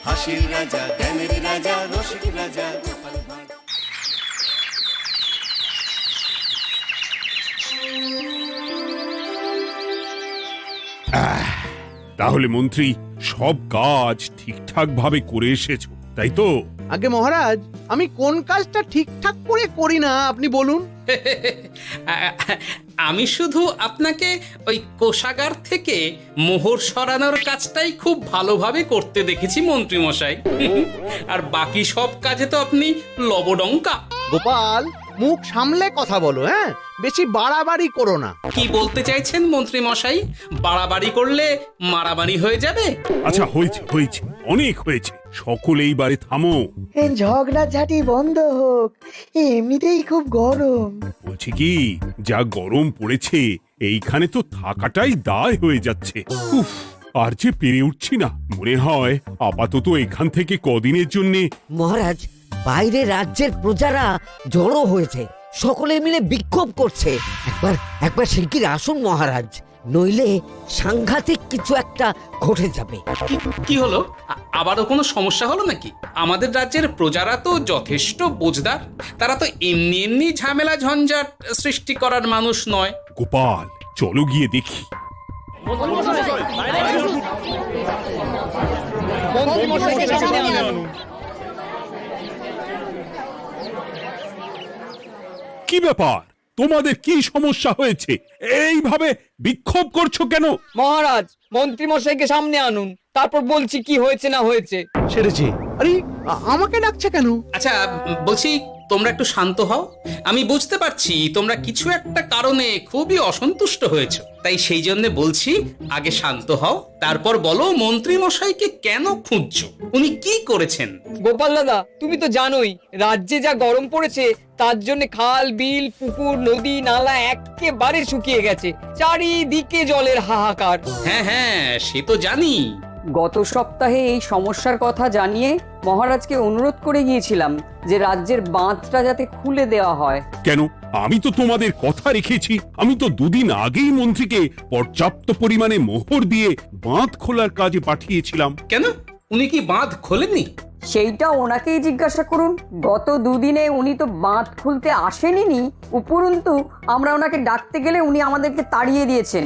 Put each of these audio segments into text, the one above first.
হাসির রাজা, জ্ঞানের রাজা, রসিক রাজা গোপাল ভাঁড়। তাহলে মন্ত্রী সব কাজ ঠিকঠাক ভাবে করে এসেছো, তাই তো? আগে মহারাজ, আমি কোন কাজটা ঠিকঠাক করে করি না আপনি বলুন। আমি শুধু আপনাকে ওই কোষাগার থেকে মোহর সরানোর কাজটাই খুব ভালোভাবে করতে দেখেছি মন্ত্রী মশাই। আর বাকি সব কাজে তো আপনি লবডঙ্কা। গোপাল, মুখ সামলে কথা বলো, হ্যাঁ? বেশি বাড়াবাড়ি করো না। কি বলতে চাইছেন মন্ত্রী মশাই? বাড়াবাড়ি করলে মারামারি হয়ে যাবে? আচ্ছা, হয়েছে হয়েছে, অনেক হয়েছে, সকলে এইবারে থামো। ঝগড়াঝাটি বন্ধ হোক, এমনিতেই খুব গরম। বলছি কি, যা গরম পড়েছে এইখানে তো থাকাটাই দায় হয়ে যাচ্ছে। উফ, আর যে পেরে উঠছি না। মনে হয় আপাতত এখান থেকে কদিনের জন্য। মহারাজ, বাইরে রাজ্যের প্রজারা জড়ো হয়েছে, সকলে মিলে বিক্ষোভ করছে। একবার শিগগির আসুন মহারাজ, নইলে সাংঘাতিক কিছু একটা ঘটে যাবে। কি হলো? আবারও কোনো সমস্যা হলো নাকি? আমাদের রাজ্যের প্রজারা তো যথেষ্ট বোঝদার, তারা তো এমনি এমনি ঝামেলা ঝঞ্ঝাট সৃষ্টি করার মানুষ নয়। গোপাল, চলো গিয়ে দেখি। কি ব্যাপার, তোমাদের কি সমস্যা হয়েছে? এইভাবে বিক্ষোভ করছো কেন? মহারাজ, মন্ত্রী মশাইকে সামনে আনুন, তারপর বলছি কি হয়েছে না হয়েছে। সেরেছে। আরে, আমাকে ডাকছে কেন? আচ্ছা, বলছি তোমরা একটু শান্ত হও। আমি বুঝতে পারছি তোমরা কিছু একটা কারণে খুবই অসন্তুষ্ট হয়েছো, তাই সেই জন্য বলছি আগে শান্ত হও, তারপর বলো মন্ত্রী মশাইকে কেন খুঁজছো, উনি কি করেছেন? গোপাল দাদা, তুমি তো জানোই রাজ্যে যা গরম পড়েছে, তার জন্য খাল বিল পুকুর নদী নালা একেবারে শুকিয়ে গেছে, চারিদিকে জলের হাহাকার। হ্যাঁ হ্যাঁ, সে তো জানি। গত সপ্তাহে এই সমস্যার কথা জানিয়ে মহারাজকে অনুরোধ করে গিয়েছিলাম যে রাজ্যের বাঁধটা যাতে খুলে দেওয়া হয়। কেন? আমি তো তোমাদের কথা রেখেছি। আমি তো দুদিন আগেই মন্ত্রীকে পর্যাপ্ত পরিমাণে মোহর দিয়ে বাঁধ খোলার কাজে পাঠিয়েছিলাম। কেন, উনি কি বাঁধ খোলেননি? সেইটা ওনাকেই জিজ্ঞাসা করুন। গত দুদিনে উনি তো বাঁধ খুলতে আসেনি, উপরন্তু আমরা ওনাকে ডাকতে গেলে উনি আমাদেরকে তাড়িয়ে দিয়েছেন।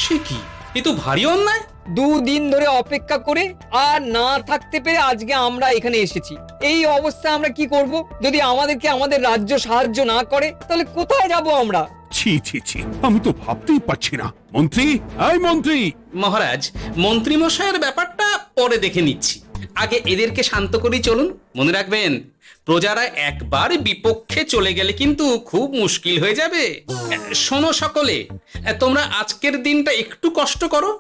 সে কি, এ তো ভারী অন্যায়। দুদিন ধরে অপেক্ষা করে আর না থাকতে পেরে আজকে আমরা এখানে এসেছি। এই অবস্থা আমরা কি করব? যদি আমাদেরকে আমাদের রাজ্য সাহায্য না করে তাহলে কোথায় যাব আমরা? ছি ছি ছি, আমি তো ভাবতেই পারছি না। মন্ত্রী, এই মন্ত্রী! মহারাজ, মন্ত্রী মশাইয়ের ব্যাপারটা পরে দেখে নিচ্ছি, আগে এদেরকে শান্ত করেই চলুন। মনে রাখবেন, প্রজারা একবার বিপক্ষে চলে গেলে কিন্তু খুব মুশকিল হয়ে যাবে। শোনো সকলে, তোমরা আজকের দিনটা একটু কষ্ট করো।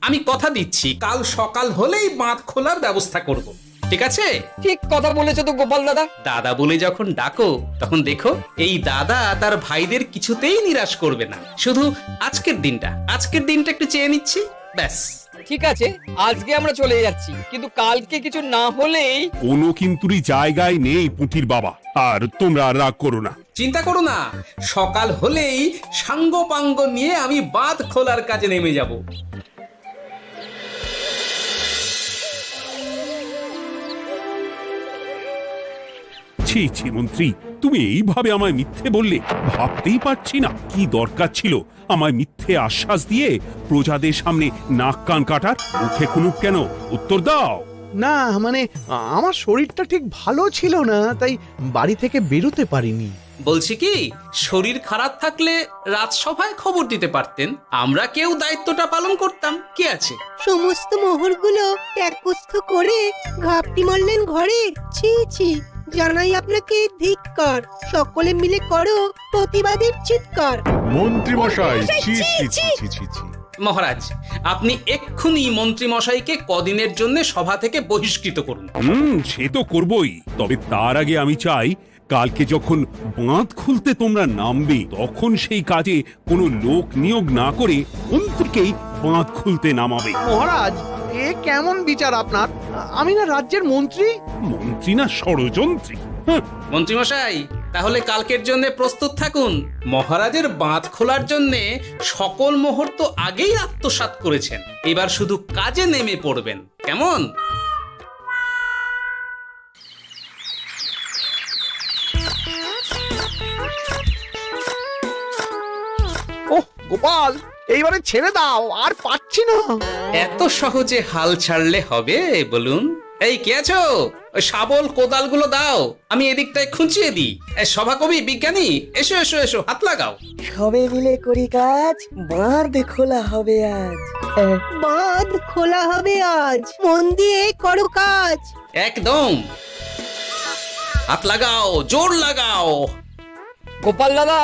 আমি কথা দিচ্ছি, কাল সকাল হলেই বাঁধ খোলার ব্যবস্থা করব, ঠিক আছে? ঠিক কথা বলেছো তো গোপাল দাদা। দাদা বলে যখন ডাকো, তখন দেখো এই দাদা তার ভাইদের কিছুতেই নিরাশ করবে না। শুধু আজকের দিনটা একটু চেয়ে নিচ্ছি, ব্যাস। ঠিক আছে, আজকে আমরা চলে যাচ্ছি, কিন্তু কালকে কিছু না হলেই। কোনো কিন্তুরই জায়গায় নেই পুঁটির বাবা। আর তোমরা আর রাগ করো না। চিন্তা করো না, সকাল হলেই সাঙ্গ পাঙ্গ নিয়ে আমি বাঁধ খোলার কাজে নেমে যাব। ছি ছি মন্ত্রী, তুমি এইভাবে আমায় মিথ্যে বললে? ভাবতেই পারছি না কি দরকার ছিল আমায় মিথ্যে আশ্বাস দিয়ে প্রজাদের সামনে নাক কান কাটার। মুখে কুলুপ কেন? উত্তর দাও। না, মানে আমার শরীরটা ঠিক ভালো ছিল না, তাই বাড়ি থেকে বেরোতে পারিনি। বলছি কি, শরীর খারাপ থাকলে রাজসভায় খবর দিতে পারতেন, আমরা কেউ দায়িত্বটা পালন করতাম, কি আছে? সমস্ত মোহরগুলো ত্যাগস্থ করে ঘাপটি মারলেন ঘরে। ছি ছি, জানাই আপনাকে ধিক্কার। সকলে মিলে করো প্রতিবাদের চিৎকার। মন্ত্রী মশাই, ছি ছি ছি ছি ছি ছি। মহারাজ, আপনি এক্ষুনি মন্ত্রী মশাইকে কদিনের জন্য সভা থেকে বহিষ্কৃত করুন। সে তো করবই, তবে তার আগে আমি চাই কালকে যখন বাঁধ খুলতে তোমরা নামবে, তখন সেই কাজে কোনো লোক নিয়োগ না করে মন্ত্রীকেই বাঁধ খুলতে নামাবে। মহারাজ, এ কেমন বিচার আপনার? আমি না রাজ্যের মন্ত্রী। মন্ত্রী না ষড়যন্ত্রী। মন্ত্রী মশাই, তাহলে কালকের জন্য প্রস্তুত থাকুন। মহারাজের বাঁধ খোলার জন্য সকল মোহর তো আগেই আত্মসাৎ করেছেন, এবার শুধু কাজে নেমে পড়বেন, কেমন? গোপাল এইবারে ছেড়ে দাও, আর পাচ্ছি না। এত সহজে হাল ছাড়লে হবে বলুন? এই কে আছো? ওই শাবল কোদালগুলো দাও, আমি এদিকটায় খুঁচিয়ে দিই। সভাকবি, বিজ্ঞানী, এসো এসো এসো, হাত লাগাও। সবে মিলে করি কাজ, বাঁধ খোলা হবে আজ। বাঁধ খোলা হবে আজ, মন দিয়ে করো কাজ। একদম, হাত লাগাও, জোর লাগাও। গোপাল দাদা,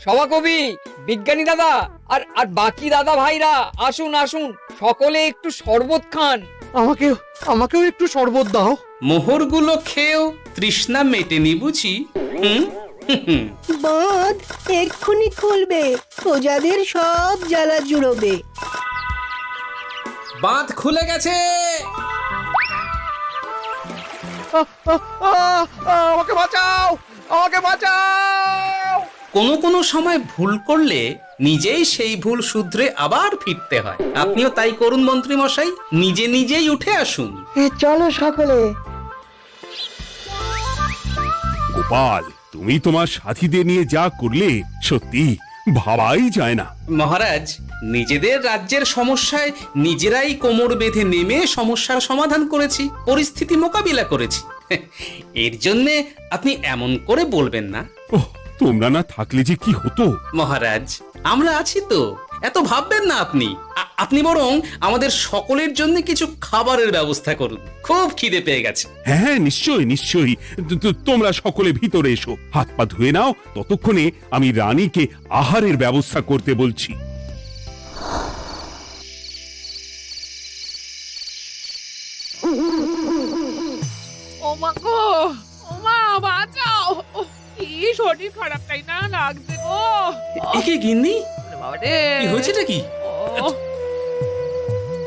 সভাকবি, বিজ্ঞানী দাদা আর আর বাকি দাদা ভাইরা আসুন আসুন, সকলে একটু শরবত খান। আমাকেও একটু শরবত দাও। মোহরগুলো খেয়েও তৃষ্ণা মেটেনি বুঝি? বাঁধ এক্ষুনি খুলবে, প্রজাদের সব জ্বালা জুড়বে। বাঁধ খুলে গেছে। আমাকে বাঁচাও, আমাকে বাঁচাও। কোনো সময় ভুল করলে নিজেই সেই ভুল শুধরে আবার ফিরতে হয়। আপনিও তাই করুন মন্ত্রী মশাই, নিজে নিজেই উঠে আসুন। চলো সকলে। গোপাল, তুমি তোমার সাথীদের নিয়ে যা করলে সত্যি ভাবাই যায় না। মহারাজ, নিজেদের রাজ্যের সমস্যায় নিজেরাই কোমর বেঁধে নেমে সমস্যার সমাধান করেছি, পরিস্থিতি মোকাবিলা করেছি। এর জন্যে আপনি এমন করে বলবেন না। ওহ, তোমরা না থাকলে যে কি হতো। মহারাজ, আমরা আছি তো, এত ভাববেন না আপনি। আপনি বরং আমাদের সকলের জন্য কিছু খাবারের ব্যবস্থা করুন, খুব খিদে পেয়ে গেছে। হ্যাঁ, নিশ্চয়ই নিশ্চয়ই। তোমরা সকলে ভিতরে এসো, হাত পা ধুয়ে নাও, ততক্ষণে আমি রানীকে আহারের ব্যবস্থা করতে বলছি। ওমা গো, ওমা বাঁচাও, কি শরীর খারাপ তাই না লাগছে গো। একে গিন্নি, বাবারে, কি হয়েছেটা কি?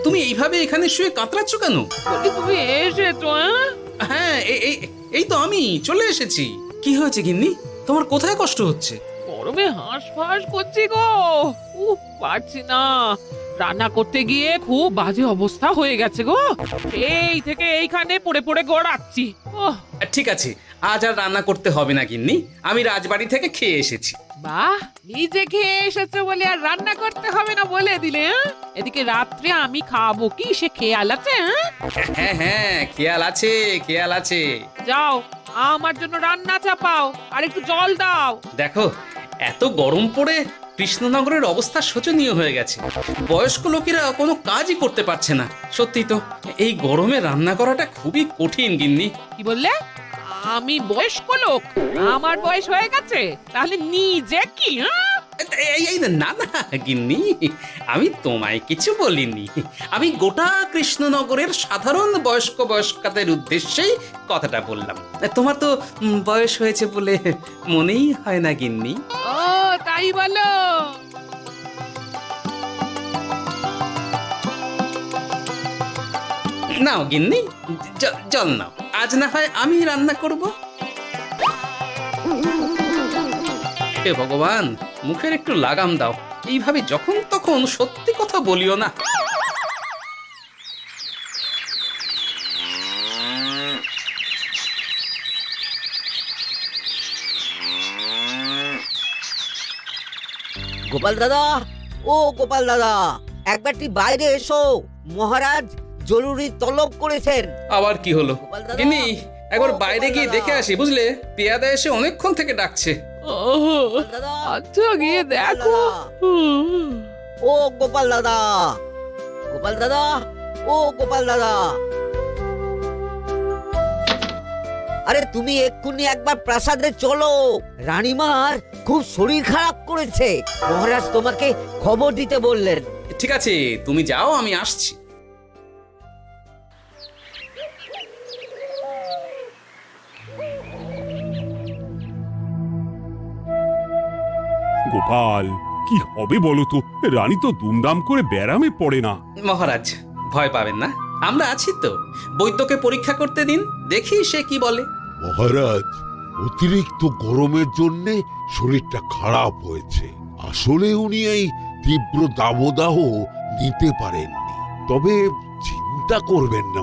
তুমি এইভাবে এখানে শুয়ে কাতরাচ্ছ কেন? বলি তুমি এসেছো? হ্যাঁ, এই তো আমি চলে এসেছি। কি হয়েছে গিন্নি? তোমার কোথায় কষ্ট হচ্ছে? গরমে হাঁসফাঁস করছি গো, পারছি না। রান্না করতে গিয়ে খুব বাজে অবস্থা হয়ে গেছে গো, এই থেকে এইখানে পড়ে পড়ে গড়াচ্ছি। ঠিক আছে, আজ আর রান্না করতে হবে না গিন্নি, আমি রাজবাড়ি থেকে খেয়ে এসেছি। বাহ, নিজে খেয়ে এসেছো বলে আর রান্না করতে হবে না বলে দিলে? এদিকে রাত্রে আমি খাবো কি, সে খেয়াল আছে? হ্যাঁ হ্যাঁ, খেয়াল আছে, খেয়াল আছে। যাও, আমার জন্য রান্না চাপাও আর একটু জল দাও। দেখো, এত গরম পড়ে কৃষ্ণনগরের অবস্থা শোচনীয় হয়ে গেছে। বয়স্ক লোকেরা কোনো কাজই করতে পারছে না। সত্যি তো, এই গরমে রান্না করাটা খুবই কঠিন গিন্নি। কি বললে? আমি বয়স্ক লোক? আমার বয়স হয়ে গেছে, তাহলে নিজে কি? না না গিন্নি, আমি তোমায় কিছু বলিনি। আমি গোটা কৃষ্ণনগরের সাধারণ বয়স্কাদের উদ্দেশ্যেই কথাটা বললাম। তোমার তো বয়স হয়েছে বলে মনেই হয় না গিন্নি। ও তাই বলো? নাও গিন্নি, জল নাও। আজ না হয় আমি রান্না করব। হে ভগবান, মুখের একটু লাগাম দাও। এইভাবে যখন তখন সত্যি কথা বলিও না। গোপাল দাদা, ও গোপাল দাদা, একবারটি বাইরে এসো, মহারাজ জরুরি তলব করেছেন। আবার কি হলো গোপাল দাদা, গিন্নি? একবার ও বাইরে গোপাল গিয়ে দাদা। দেখে আসি, বুঝলে? পেয়াদা এসে অনেকক্ষণ থেকে ডাকছে। গোপাল দাদা, আচ্ছা, গিয়ে গোপাল দেখো। দাদা, ও গোপাল দাদা, গোপাল দাদা, ও গোপাল দাদা, আরে তুমি এক্ষুনি একবার প্রাসাদে চলো, রানীমার খুব শরীর খারাপ করেছে, মহারাজ তোমাকে খবর দিতে বললেন। ঠিক আছে, তুমি যাও, আমি আসছি। গোপাল, কি হবে বলো তো? রানী তো দুমদাম করে ব্যারামে পড়ে না। মহারাজ, ভয় পাবেন না, আমরা আছি তো। বৈদ্যকে পরীক্ষা করতে দিন, দেখি সে কি বলে। মহারাজ, অতিরিক্ত গরমের জন্য শরীরটা খারাপ হয়েছে। আসলে উনি এই তীব্র দাবদাহ নিতে পারেননি। তবে চিন্তা করবেন না